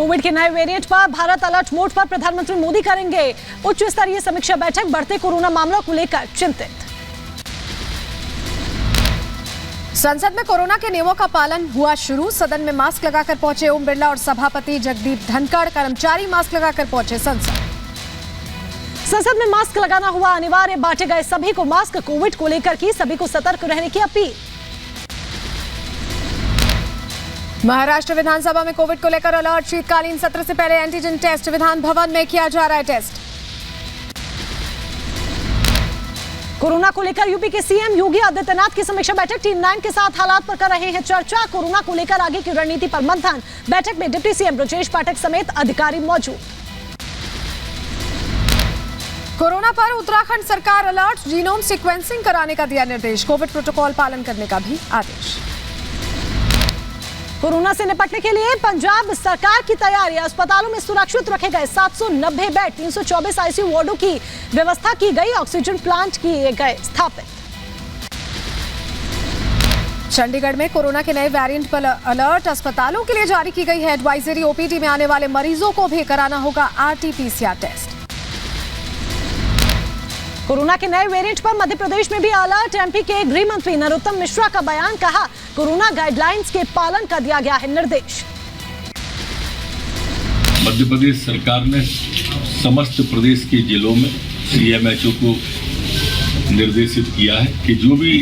Covid के नए variant पर भारत अलर्ट मोड पर प्रधानमंत्री मोदी करेंगे उच्च स्तरीय समीक्षा बैठक। बढ़ते कोरोना मामलों को लेकर चिंतित। संसद में कोरोना के नियमों का पालन हुआ शुरू। सदन में मास्क लगाकर पहुंचे ओम बिरला और सभापति जगदीप धनखड़। कर्मचारी मास्क लगाकर पहुंचे संसद में मास्क लगाना हुआ अनिवार्य। बांटे गए सभी को मास्क। कोविड को लेकर की सभी को सतर्क रहने की अपील। महाराष्ट्र विधानसभा में कोविड को लेकर अलर्ट। शीतकालीन सत्र से पहले एंटीजन टेस्ट विधान भवन में किया जा रहा है टेस्ट। कोरोना को लेकर यूपी के सीएम योगी आदित्यनाथ की समीक्षा बैठक। टीम 9 के साथ हालात पर कर रहे हैं चर्चा। कोरोना को लेकर आगे की रणनीति पर मंथन। बैठक में डिप्टी सीएम ब्रजेश पाठक समेत अधिकारी मौजूद। कोरोना पर उत्तराखंड सरकार अलर्ट। जीनोम सीक्वेंसिंग कराने का दिया निर्देश। कोविड प्रोटोकॉल पालन करने का भी आदेश। कोरोना से निपटने के लिए पंजाब सरकार की तैयारी। अस्पतालों में सुरक्षित रखे गए 790 बेड। 324 आईसीयू वार्डों की व्यवस्था की गई। ऑक्सीजन प्लांट किए गए स्थापित। चंडीगढ़ में कोरोना के नए वेरिएंट पर अलर्ट। अस्पतालों के लिए जारी की गई है एडवाइजरी। ओपीडी में आने वाले मरीजों को भी कराना होगा आरटी-पीसीआर टेस्ट। कोरोना के नए वेरिएंट पर मध्य प्रदेश में भी अलर्ट। एमपी के गृह मंत्री नरोत्तम मिश्रा का बयान। कहा, कोरोना गाइडलाइंस के पालन का दिया गया है निर्देश। मध्य प्रदेश सरकार ने समस्त प्रदेश के जिलों में सीएमएचओ को निर्देशित किया है कि जो भी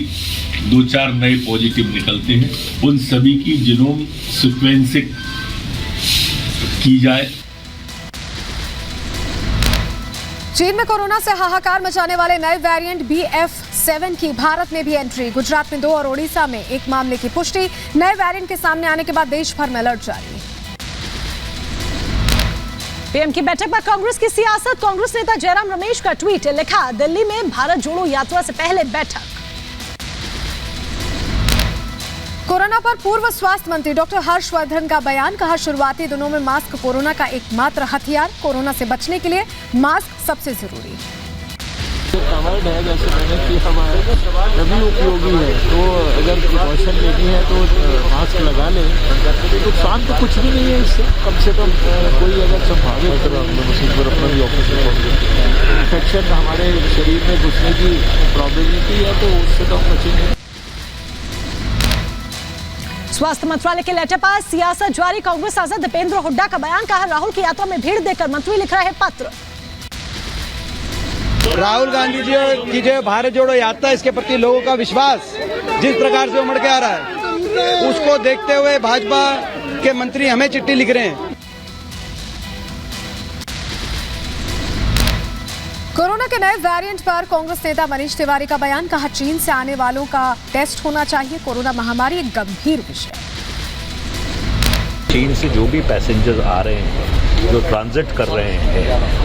2-4 नए पॉजिटिव निकलते हैं उन सभी की जीनोम सीक्वेंसिंग की जाए। चीन में कोरोना से हाहाकार मचाने वाले नए वेरिएंट BF7 की भारत में भी एंट्री। गुजरात में 2 और ओडिशा में 1 मामले की पुष्टि। नए वेरिएंट के सामने आने के बाद देश भर में अलर्ट जारी। पीएम की बैठक पर कांग्रेस की सियासत। कांग्रेस नेता जयराम रमेश का ट्वीट। लिखा, दिल्ली में भारत जोड़ो यात्रा से पहले बैठक। कोरोना पर पूर्व स्वास्थ्य मंत्री डॉक्टर हर्षवर्धन का बयान। कहा, शुरुआती दिनों में मास्क कोरोना का एकमात्र हथियार। कोरोना से बचने के लिए मास्क सबसे जरूरी। कवर्ड है, जैसे मैंने कि हमारे सभी उपयोगी है, तो अगर प्रिकॉशन लेनी है तो मास्क लगा लें। नुकसान तो कुछ भी नहीं है इससे। कम से कम कोई अगर संभावित अपना भी ऑपरेशन इन्फेक्शन हमारे शरीर में घुसने की प्रॉबिलिटी है तो उससे तो हम बचेंगे। स्वास्थ्य मंत्रालय के लेटर पर सियासत जारी। कांग्रेस सांसद दीपेंद्र हुड्डा का बयान। कहा, राहुल की यात्रा में भीड़ देखकर मंत्री लिख रहे पत्र। राहुल गांधी जी की जो भारत जोड़ो यात्रा, इसके प्रति लोगों का विश्वास जिस प्रकार से उमड़ के आ रहा है, उसको देखते हुए भाजपा के मंत्री हमें चिट्ठी लिख रहे हैं। कोरोना के नए वेरिएंट पर कांग्रेस नेता मनीष तिवारी का बयान। कहा, चीन से आने वालों का टेस्ट होना चाहिए। कोरोना महामारी एक गंभीर विषय। चीन से जो भी पैसेंजर्स आ रहे हैं, जो ट्रांजिट कर रहे हैं,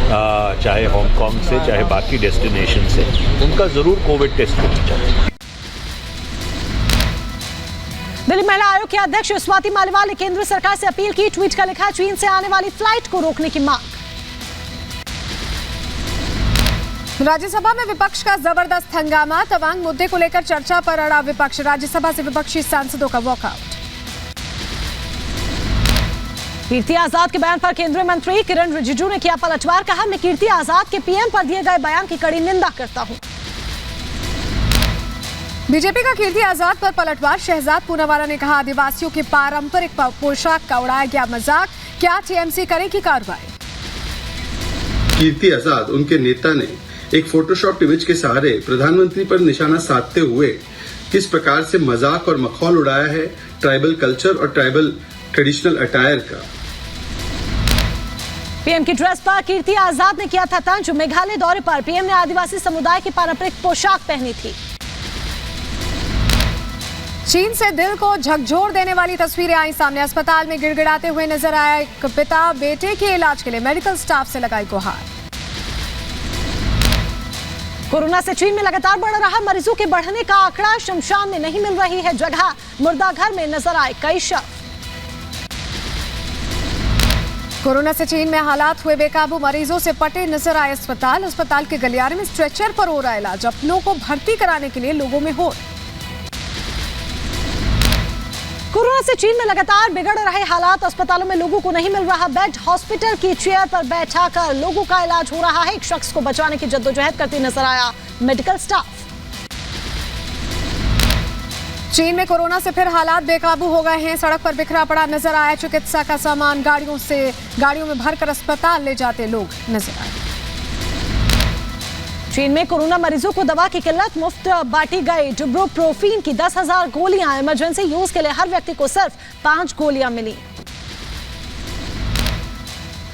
चाहे हांगकांग से चाहे बाकी डेस्टिनेशन से, उनका जरूर कोविड टेस्ट होना चाहिए। दिल्ली महिला आयोग के अध्यक्ष स्वाति मालीवाल ने केंद्र सरकार से अपील की। ट्वीट का लिखा, चीन से आने वाली फ्लाइट को रोकने की मांग। राज्यसभा में विपक्ष का जबरदस्त हंगामा। तवांग मुद्दे को लेकर चर्चा पर अड़ा विपक्ष। राज्यसभा से विपक्षी सांसदों का वॉकआउट। कीर्ति आजाद के बयान पर केंद्रीय मंत्री किरण रिजिजू ने किया पलटवार। कहा, मैं कीर्ति आजाद के पीएम पर दिए गए बयान की कड़ी निंदा करता हूं। बीजेपी का कीर्ति आजाद पर पलटवार। शहजाद पूनावाला ने कहा, आदिवासियों के पारंपरिक पोशाक का उड़ाया गया मजाक। क्या टीएमसी करेगी कार्रवाई? कीर्ति आजाद, उनके नेता ने एक फोटोशॉप इमेज के सहारे प्रधानमंत्री पर निशाना साधते हुए किस प्रकार से मजाक और मखौल उड़ाया है ट्राइबल कल्चर और ट्राइबल ट्रेडिशनल अटायर का। पीएम की ड्रेस पर कीर्ति आजाद ने किया था तंज। मेघालय दौरे पर पीएम ने आदिवासी समुदाय की पारंपरिक पोशाक पहनी थी। चीन से दिल को झकझोर देने वाली तस्वीरें आई सामने। अस्पताल में गिड़गिड़ाते हुए नजर आया एक पिता। बेटे के इलाज के लिए मेडिकल स्टाफ से लगाई गुहार। कोरोना से चीन में लगातार बढ़ रहा मरीजों के बढ़ने का आंकड़ा। शमशान में नहीं मिल रही है जगह। मुर्दाघर में नजर आए कई शव। कोरोना से चीन में हालात हुए बेकाबू। मरीजों से पटे नजर आए अस्पताल। अस्पताल के गलियारे में स्ट्रेचर पर हो रहा इलाज। अपनों को भर्ती कराने के लिए लोगों में होड़। कोरोना से चीन में लगातार बिगड़ रहे हालात। अस्पतालों में लोगों को नहीं मिल रहा बेड। हॉस्पिटल की चेयर पर बैठाकर लोगों का इलाज हो रहा है। एक शख्स को बचाने की जद्दोजहद करती नजर आया मेडिकल स्टाफ। चीन में कोरोना से फिर हालात बेकाबू हो गए हैं। सड़क पर बिखरा पड़ा नजर आया चिकित्सा का सामान। गाड़ियों में भरकर अस्पताल ले जाते लोग नजर आए। चीन में कोरोना मरीजों को दवा की किल्लत। मुफ्त बांटी गई इबुप्रोफेन की 10,000 गोलियां। इमरजेंसी यूज के लिए हर व्यक्ति को सिर्फ 5 गोलियां मिली।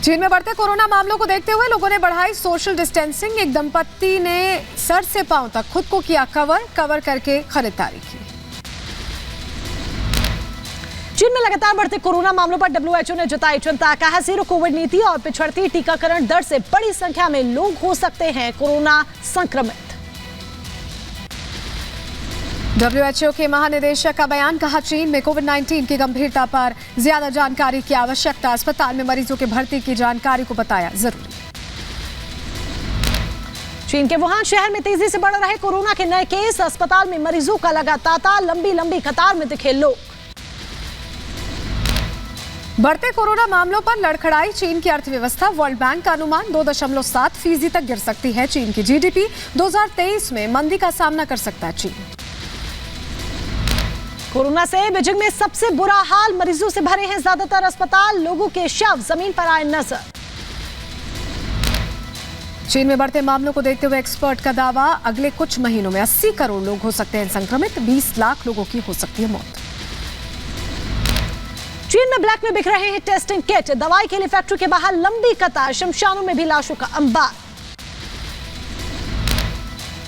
चीन में बढ़ते कोरोना मामलों को देखते हुए लोगों ने बढ़ाई सोशल डिस्टेंसिंग। एक दंपत्ति ने सर से पांव तक खुद को किया कवर करके खरीदारी की। चीन में लगातार बढ़ते कोरोना मामलों पर WHO ने जताई चिंता। कहा जीरो कोविड नीति और पिछड़ती टीकाकरण दर से बड़ी संख्या में लोग हो सकते हैं कोरोना संक्रमित। WHO के महानिदेशक का बयान। कहा चीन में कोविड-19 की गंभीरता पर ज्यादा जानकारी की आवश्यकता। अस्पताल में मरीजों के भर्ती की जानकारी को बताया जरूरी। चीन के वुहान शहर में तेजी से बढ़ रहे कोरोना के नए केस। अस्पताल में मरीजों का लगा तांता। लंबी कतार में दिखे लोग। बढ़ते कोरोना मामलों पर लड़खड़ाई चीन की अर्थव्यवस्था। वर्ल्ड बैंक का अनुमान 2.7% तक गिर सकती है चीन की GDP। 2023 में मंदी का सामना कर सकता है चीन। कोरोना से बीजिंग में सबसे बुरा हाल। मरीजों से भरे हैं ज्यादातर अस्पताल। लोगों के शव जमीन पर आए नजर। चीन में बढ़ते मामलों को देखते हुए एक्सपर्ट का दावा। अगले कुछ महीनों में 80 करोड़ लोग हो सकते हैं संक्रमित। 20 लाख लोगों की हो सकती है मौत। चीन में ब्लैक में बिक रहे हैं टेस्टिंग किट। दवाई के लिए फैक्ट्री के बाहर लंबी कतार। शमशानों में भी लाशों का अंबार।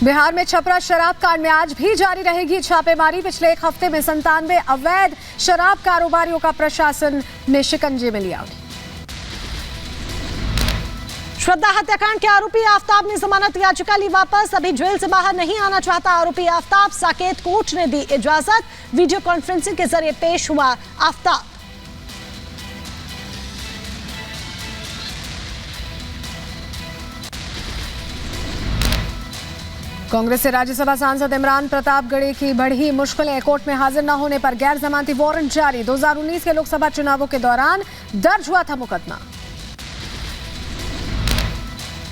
बिहार में छपरा शराब कांड में आज भी जारी रहेगी छापेमारी। पिछले एक हफ्ते में 97 अवैध शराब कारोबारियों का प्रशासन ने शिकंजे में लिया। श्रद्धा हत्याकांड के आरोपी आफ्ताब ने जमानत याचिका ली वापस। अभी जेल से बाहर नहीं आना चाहता आरोपी आफ्ताब। साकेत कोर्ट ने दी इजाजत। वीडियो कॉन्फ्रेंसिंग के जरिए पेश हुआ आफ्ताब। कांग्रेस से राज्यसभा सांसद इमरान प्रतापगढ़ी की बढ़ी मुश्किलें। कोर्ट में हाजिर न होने पर गैर जमानती वारंट जारी। 2019 के लोकसभा चुनावों के दौरान दर्ज हुआ था मुकदमा।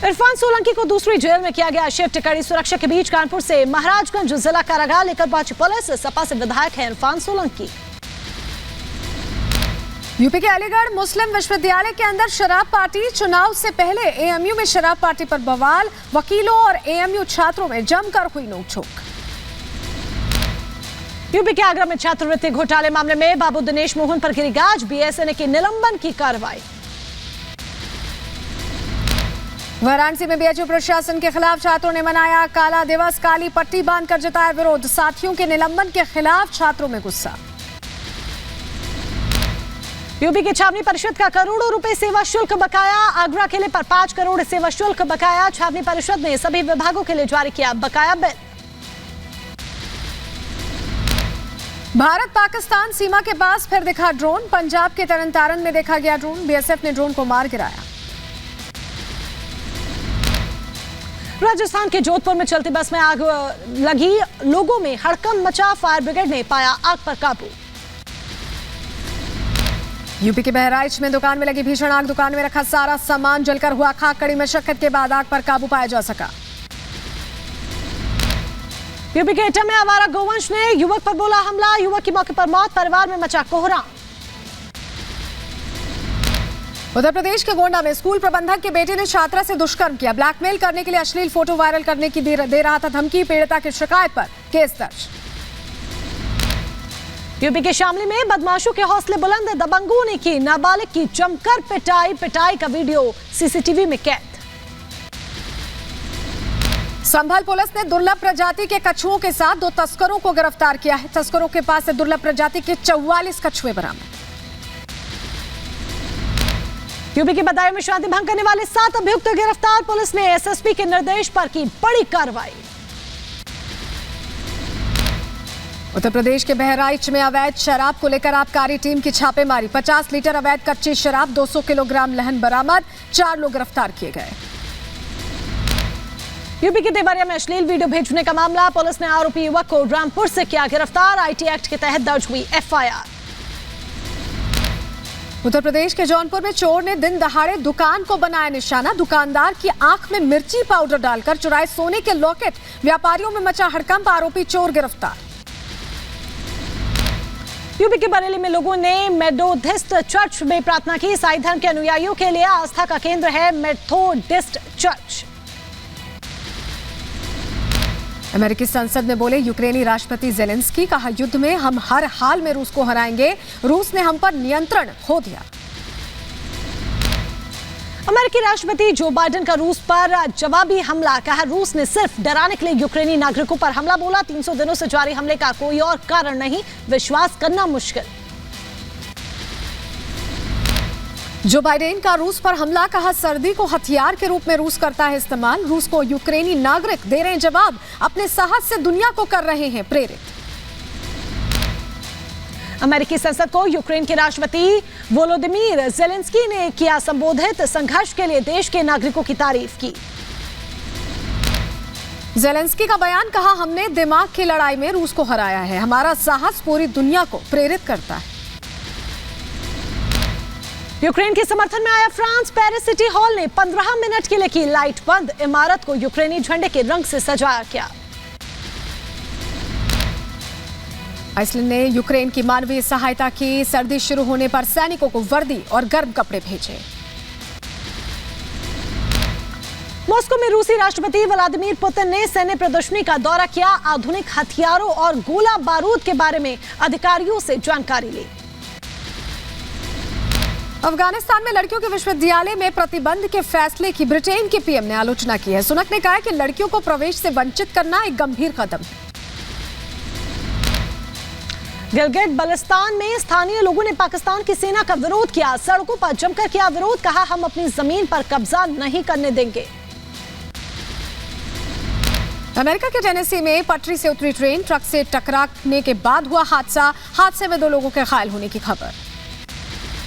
इरफान सोलंकी को दूसरी जेल में किया गया शिफ्ट। कड़ी सुरक्षा के बीच कानपुर से महाराजगंज जिला कारागार लेकर पहुंची पुलिस। सपा से विधायक है इरफान सोलंकी। यूपी के अलीगढ़ मुस्लिम विश्वविद्यालय के अंदर शराब पार्टी। चुनाव से पहले AMU में शराब पार्टी पर बवाल। वकीलों और AMU छात्रों में जमकर हुई नोकझोंक। यूपी के आगरा में छात्रवृत्ति घोटाले मामले में बाबू दिनेश मोहन पर गिरी गाज। BSNA की निलंबन की कार्रवाई। वाराणसी में BHU प्रशासन के खिलाफ छात्रों ने मनाया काला दिवस। काली पट्टी बांधकर जताया विरोध। साथियों के निलंबन के खिलाफ छात्रों में गुस्सा। यूपी की छावनी परिषद का करोड़ों रुपए सेवा शुल्क बकाया। आगरा किले पर 5 करोड़ सेवा शुल्क बकाया। छावनी परिषद ने सभी विभागों के लिए जारी किया बकाया बिल। भारत पाकिस्तान सीमा के पास फिर दिखा ड्रोन। पंजाब के तरनतारन में देखा गया ड्रोन। BSF ने ड्रोन को मार गिराया। राजस्थान के जोधपुर में चलती बस में आग लगी। लोगों में हड़कंप मचा। फायर ब्रिगेड ने पाया आग पर काबू। यूपी के बहराइच में दुकान में लगी भीषण आग। दुकान में रखा सारा सामान जलकर हुआ खाक। कड़ी मशक्कत के बाद आग पर काबू पाया जा सका। यूपी के एटा में आवारा गोवंश ने युवक पर बोला हमला। युवक की मौके पर मौत। परिवार में मचा कोहराम। उत्तर प्रदेश के गोंडा में स्कूल प्रबंधक के बेटे ने छात्रा से दुष्कर्म किया। ब्लैकमेल करने के लिए अश्लील फोटो वायरल करने की दे रहा था धमकी। पीड़िता की शिकायत पर केस दर्ज। यूपी के शामली में बदमाशों के हौसले बुलंद। दबंगों ने की नाबालिग की जमकर पिटाई का वीडियो CCTV में कैद। संभल पुलिस ने दुर्लभ प्रजाति के कछुओं के साथ 2 तस्करों को गिरफ्तार किया है। तस्करों के पास से दुर्लभ प्रजाति के 44 कछुए बरामद। यूपी के बदायूं में शादी भंग करने वाले 7 अभियुक्त गिरफ्तार। पुलिस ने SSP के निर्देश पर की बड़ी कार्रवाई। उत्तर प्रदेश के बहराइच में अवैध शराब को लेकर आबकारी टीम की छापेमारी। 50 लीटर अवैध कच्ची शराब, 200 किलोग्राम लहन बरामद। 4 लोग गिरफ्तार किए गए। यूपी के देवरिया में अश्लील वीडियो भेजने का मामला। पुलिस ने आरोपी युवक को रामपुर से किया गिरफ्तार। IT एक्ट के तहत दर्ज हुई FIR। उत्तर प्रदेश के जौनपुर में चोर ने दिन दहाड़े दुकान को बनाया निशाना। दुकानदार की आंख में मिर्ची पाउडर डालकर चुराए सोने के लॉकेट। व्यापारियों में मचा हड़कंप, आरोपी चोर गिरफ्तार। यूपी के बरेली में लोगों ने मेथोडिस्ट चर्च में प्रार्थना की। ईसाई धर्म के अनुयायियों के लिए आस्था का केंद्र है मेथोडिस्ट चर्च। अमेरिकी संसद में बोले यूक्रेनी राष्ट्रपति जेलेंस्की, कहा युद्ध में हम हर हाल में रूस को हराएंगे। रूस ने हम पर नियंत्रण खो दिया। अमेरिकी राष्ट्रपति जो बाइडेन का रूस पर जवाबी हमला। कहा रूस ने सिर्फ डराने के लिए यूक्रेनी नागरिकों पर हमला बोला। 300 दिनों से जारी हमले का कोई और कारण नहीं, विश्वास करना मुश्किल। जो बाइडेन का रूस पर हमला। कहा सर्दी को हथियार के रूप में रूस करता है इस्तेमाल। रूस को यूक्रेनी नागरिक दे रहे हैं जवाब, अपने साहस से दुनिया को कर रहे हैं प्रेरित। अमेरिकी संसद को यूक्रेन के राष्ट्रपति वोलोदिमीर जेलेंस्की ने किया संबोधित। संघर्ष के लिए देश के नागरिकों की तारीफ की। जेलेंस्की का बयान। कहा हमने दिमाग की लड़ाई में रूस को हराया है। हमारा साहस पूरी दुनिया को प्रेरित करता है। यूक्रेन के समर्थन में आया फ्रांस। पेरिस सिटी हॉल ने 15 मिनट के लिए की लाइट बंद। इमारत को यूक्रेनी झंडे के रंग से सजाया गया। आइसलैंड ने यूक्रेन की मानवीय सहायता की। सर्दी शुरू होने पर सैनिकों को वर्दी और गर्म कपड़े भेजे। मॉस्को में रूसी राष्ट्रपति व्लादिमीर पुतिन ने सैन्य प्रदर्शनी का दौरा किया। आधुनिक हथियारों और गोला बारूद के बारे में अधिकारियों से जानकारी ली। अफगानिस्तान में लड़कियों के विश्वविद्यालय में प्रतिबंध के फैसले की ब्रिटेन के पीएम ने आलोचना की है। सुनक ने कहा कि लड़कियों को प्रवेश से वंचित करना एक गंभीर कदम है। गिलगिट बल्तिस्तान में स्थानीय लोगों ने पाकिस्तान की सेना का विरोध किया। सड़कों पर जमकर किया विरोध। कहा हम अपनी जमीन पर कब्जा नहीं करने देंगे। अमेरिका के टेनेसी में पटरी से उतरी ट्रेन ट्रक से टकराने के बाद हुआ हादसा। हादसे में 2 लोगों के घायल होने की खबर।